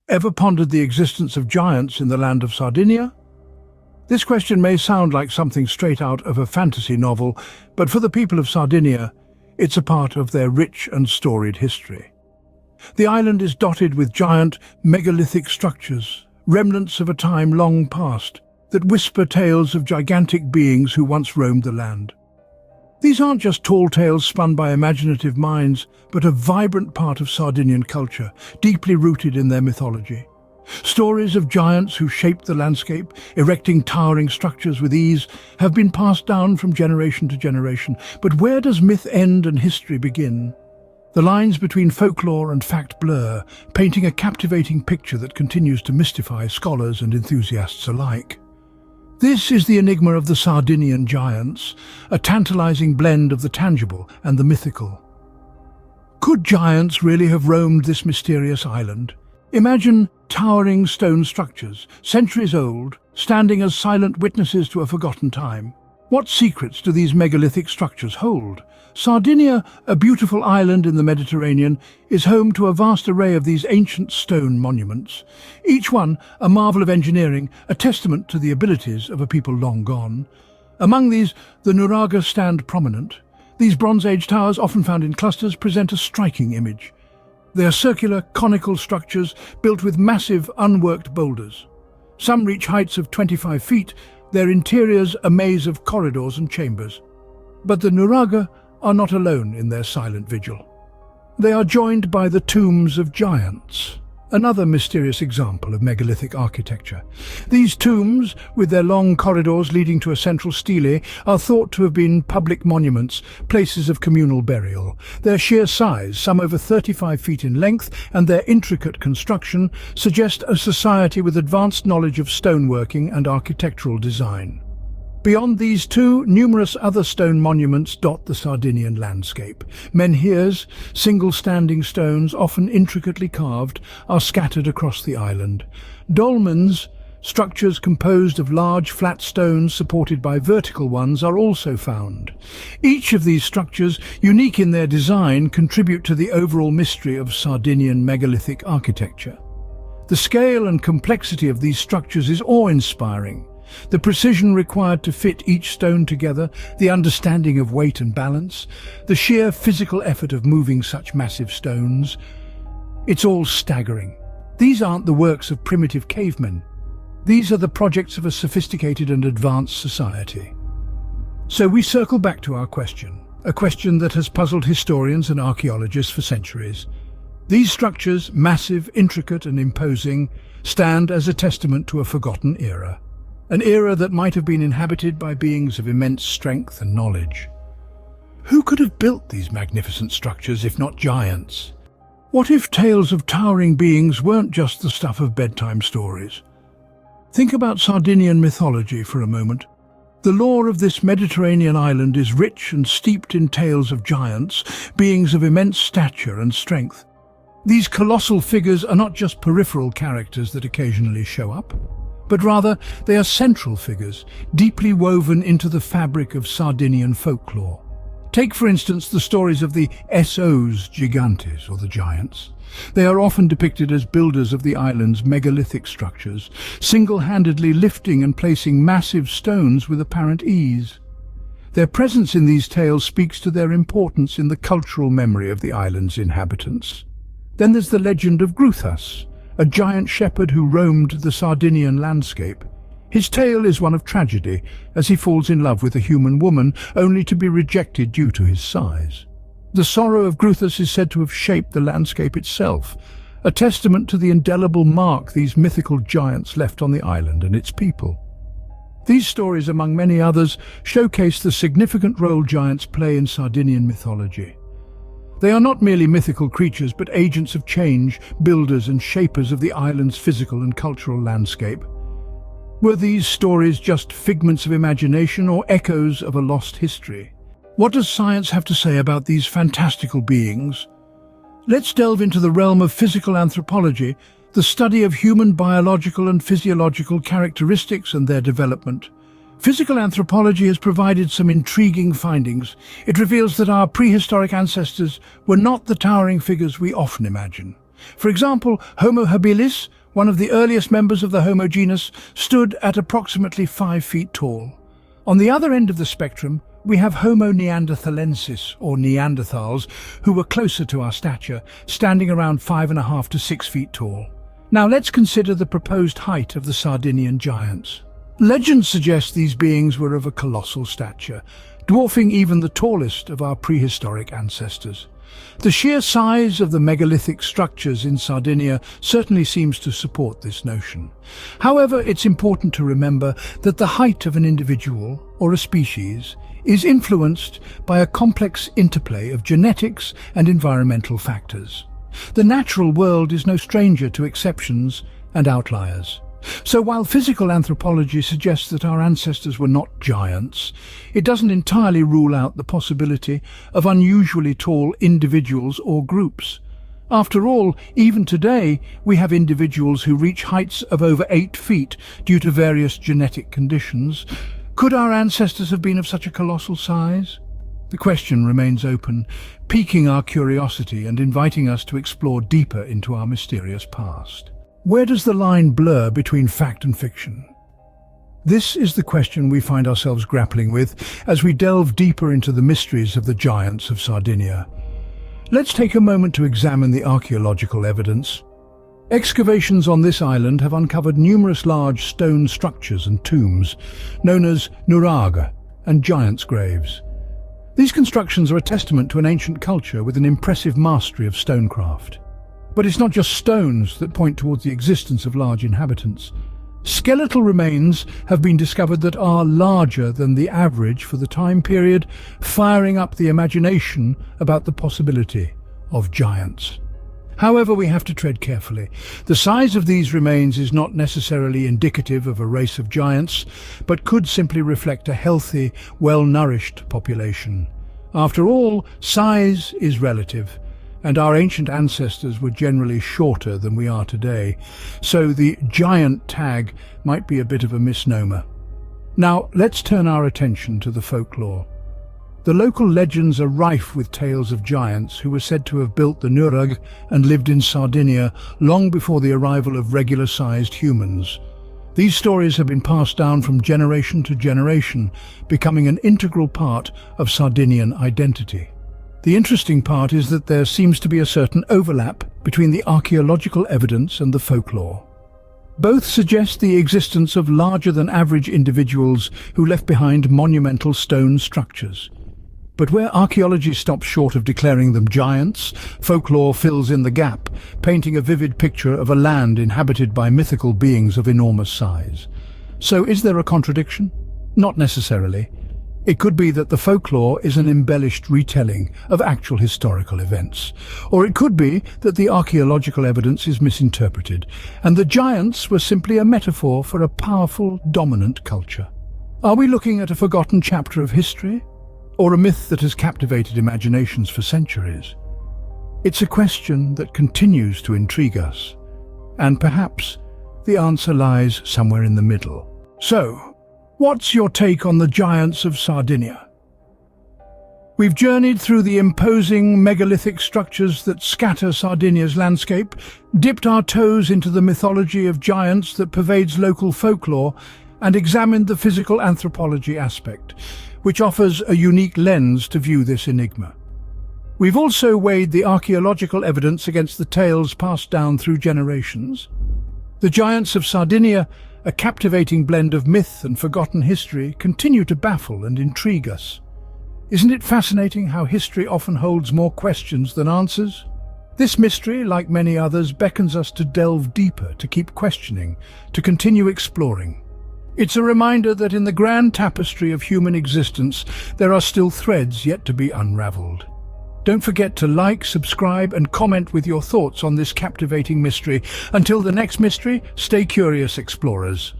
Ever pondered the existence of giants in the land of Sardinia? This question may sound like something straight out of a fantasy novel, but for the people of Sardinia, it's a part of their rich and storied history. The island is dotted with giant, megalithic structures, remnants of a time long past, that whisper tales of gigantic beings who once roamed the land. These aren't just tall tales spun by imaginative minds, but a vibrant part of Sardinian culture, deeply rooted in their mythology. Stories of giants who shaped the landscape, erecting towering structures with ease, have been passed down from generation to generation. But where does myth end and history begin? The lines between folklore and fact blur, painting a captivating picture that continues to mystify scholars and enthusiasts alike. This is the enigma of the Sardinian giants, a tantalizing blend of the tangible and the mythical. Could giants really have roamed this mysterious island? Imagine towering stone structures, centuries old, standing as silent witnesses to a forgotten time. What secrets do these megalithic structures hold? Sardinia, a beautiful island in the Mediterranean, is home to a vast array of these ancient stone monuments. Each one a marvel of engineering, a testament to the abilities of a people long gone. Among these, the Nuraga stand prominent. These Bronze Age towers, often found in clusters, present a striking image. They are circular, conical structures built with massive, unworked boulders. Some reach heights of 25 feet, their interiors a maze of corridors and chambers. But the Nuraga are not alone in their silent vigil. They are joined by the tombs of giants, another mysterious example of megalithic architecture. These tombs, with their long corridors leading to a central stele, are thought to have been public monuments, places of communal burial. Their sheer size, some over 35 feet in length, and their intricate construction suggest a society with advanced knowledge of stoneworking and architectural design. Beyond these two, numerous other stone monuments dot the Sardinian landscape. Menhirs, single-standing stones, often intricately carved, are scattered across the island. Dolmens, structures composed of large flat stones supported by vertical ones, are also found. Each of these structures, unique in their design, contribute to the overall mystery of Sardinian megalithic architecture. The scale and complexity of these structures is awe-inspiring. The precision required to fit each stone together, the understanding of weight and balance, the sheer physical effort of moving such massive stones. It's all staggering. These aren't the works of primitive cavemen. These are the projects of a sophisticated and advanced society. So we circle back to our question, a question that has puzzled historians and archaeologists for centuries. These structures, massive, intricate and imposing, stand as a testament to a forgotten era. An era that might have been inhabited by beings of immense strength and knowledge. Who could have built these magnificent structures if not giants? What if tales of towering beings weren't just the stuff of bedtime stories? Think about Sardinian mythology for a moment. The lore of this Mediterranean island is rich and steeped in tales of giants, beings of immense stature and strength. These colossal figures are not just peripheral characters that occasionally show up, but rather they are central figures, deeply woven into the fabric of Sardinian folklore. Take, for instance, the stories of the Essos Gigantes, or the giants. They are often depicted as builders of the island's megalithic structures, single-handedly lifting and placing massive stones with apparent ease. Their presence in these tales speaks to their importance in the cultural memory of the island's inhabitants. Then there's the legend of Gruthas, a giant shepherd who roamed the Sardinian landscape. His tale is one of tragedy, as he falls in love with a human woman, only to be rejected due to his size. The sorrow of Gruthas is said to have shaped the landscape itself, a testament to the indelible mark these mythical giants left on the island and its people. These stories, among many others, showcase the significant role giants play in Sardinian mythology. They are not merely mythical creatures, but agents of change, builders and shapers of the island's physical and cultural landscape. Were these stories just figments of imagination or echoes of a lost history? What does science have to say about these fantastical beings? Let's delve into the realm of physical anthropology, the study of human biological and physiological characteristics and their development. Physical anthropology has provided some intriguing findings. It reveals that our prehistoric ancestors were not the towering figures we often imagine. For example, Homo habilis, one of the earliest members of the Homo genus, stood at approximately 5 feet tall. On the other end of the spectrum, we have Homo neanderthalensis, or Neanderthals, who were closer to our stature, standing around 5.5 to 6 feet tall. Now let's consider the proposed height of the Sardinian giants. Legends suggest these beings were of a colossal stature, dwarfing even the tallest of our prehistoric ancestors. The sheer size of the megalithic structures in Sardinia certainly seems to support this notion. However, it's important to remember that the height of an individual, or a species, is influenced by a complex interplay of genetics and environmental factors. The natural world is no stranger to exceptions and outliers. So while physical anthropology suggests that our ancestors were not giants, it doesn't entirely rule out the possibility of unusually tall individuals or groups. After all, even today, we have individuals who reach heights of over 8 feet due to various genetic conditions. Could our ancestors have been of such a colossal size? The question remains open, piquing our curiosity and inviting us to explore deeper into our mysterious past. Where does the line blur between fact and fiction? This is the question we find ourselves grappling with as we delve deeper into the mysteries of the giants of Sardinia. Let's take a moment to examine the archaeological evidence. Excavations on this island have uncovered numerous large stone structures and tombs, known as nuraga and giants' graves. These constructions are a testament to an ancient culture with an impressive mastery of stonecraft. But it's not just stones that point towards the existence of large inhabitants. Skeletal remains have been discovered that are larger than the average for the time period, firing up the imagination about the possibility of giants. However, we have to tread carefully. The size of these remains is not necessarily indicative of a race of giants, but could simply reflect a healthy, well-nourished population. After all, size is relative, and our ancient ancestors were generally shorter than we are today, so the giant tag might be a bit of a misnomer. Now, let's turn our attention to the folklore. The local legends are rife with tales of giants who were said to have built the Nurag and lived in Sardinia long before the arrival of regular-sized humans. These stories have been passed down from generation to generation, becoming an integral part of Sardinian identity. The interesting part is that there seems to be a certain overlap between the archaeological evidence and the folklore. Both suggest the existence of larger-than-average individuals who left behind monumental stone structures. But where archaeology stops short of declaring them giants, folklore fills in the gap, painting a vivid picture of a land inhabited by mythical beings of enormous size. So is there a contradiction? Not necessarily. It could be that the folklore is an embellished retelling of actual historical events. Or it could be that the archaeological evidence is misinterpreted, and the giants were simply a metaphor for a powerful, dominant culture. Are we looking at a forgotten chapter of history, or a myth that has captivated imaginations for centuries? It's a question that continues to intrigue us, and perhaps the answer lies somewhere in the middle. So, what's your take on the giants of Sardinia? We've journeyed through the imposing megalithic structures that scatter Sardinia's landscape, dipped our toes into the mythology of giants that pervades local folklore, and examined the physical anthropology aspect, which offers a unique lens to view this enigma. We've also weighed the archaeological evidence against the tales passed down through generations. The giants of Sardinia, a captivating blend of myth and forgotten history, continue to baffle and intrigue us. Isn't it fascinating how history often holds more questions than answers? This mystery, like many others, beckons us to delve deeper, to keep questioning, to continue exploring. It's a reminder that in the grand tapestry of human existence, there are still threads yet to be unraveled. Don't forget to like, subscribe, and comment with your thoughts on this captivating mystery. Until the next mystery, stay curious, explorers.